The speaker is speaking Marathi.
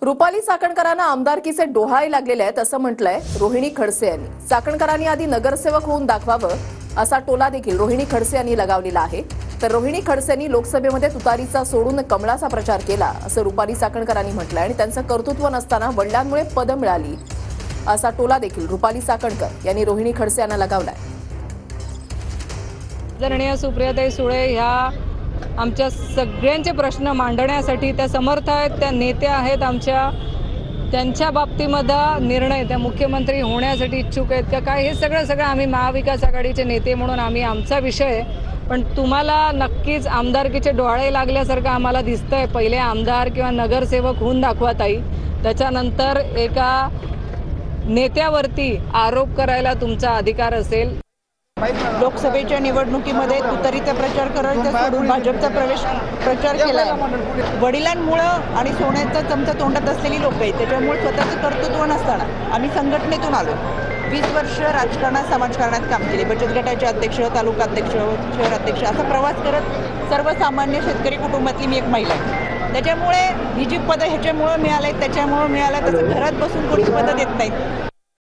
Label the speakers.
Speaker 1: रुपाली चाकणकरांना आमदारकीचे डोहाळे लागलेले आहेत असं म्हटलंय रोहिणी खडसे यांनी। चाकणकरांनी आधी नगरसेवक होऊन दाखवावं असा टोला देखील रोहिणी खडसे यांनी लगावलेला आहे। तर रोहिणी खडसेंनी लोकसभेमध्ये तुतारीचा सोडून कमळाचा प्रचार केला असं रुपाली चाकणकरांनी म्हटलंय आणि त्यांचं कर्तृत्व नसताना वडिलांमुळे पद मिळाली असा टोला देखील रुपाली चाकणकर यांनी रोहिणी खडसे यांना लगावलाय।
Speaker 2: आदरणीय सुप्रियाताई सुळे ह्या आमच्या सगळ्यांचे प्रश्न मांडण्यासाठी त्या समर्थ आहेत, त्या नेत्या आहेत आमच्या, त्यांच्या बाबतीमध्ये निर्णय त्या मुख्यमंत्री होण्यासाठी इच्छुक आहेत का काय हे सगळं आम्ही महाविकास आघाडीचे नेते म्हणून आम्ही आमचा विषय। पण तुम्हाला नक्कीच आमदारकीचे डोहाळे लागल्यासारखं आम्हाला दिसतंय। पहिले आमदार किंवा नगरसेवक होऊन दाखवा ताई, त्याच्यानंतर एका नेत्यावरती आरोप करायला तुमचा अधिकार असेल।
Speaker 3: लोकसभेच्या निवडणुकीमध्ये तुतारीचा प्रचार करायचा सोडून भाजपचा प्रचार केला। वडिलांमुळं आणि सोन्याचा चमचा तोंडात असलेली लोक आहेत, त्याच्यामुळे स्वतःचं कर्तृत्व नसताना आम्ही संघटनेतून आलो। 20 वर्ष राजकारणात समाजकारणात काम केले, बचत गटाचे अध्यक्ष, तालुका अध्यक्ष, शहर अध्यक्ष असा प्रवास करत सर्वसामान्य शेतकरी कुटुंबातली मी एक महिला आहे। त्याच्यामुळे ही जी पदं ह्याच्यामुळं मिळाले त्याच्यामुळं मिळालं, तसं घरात बसून कोणी पदं देत नाहीत।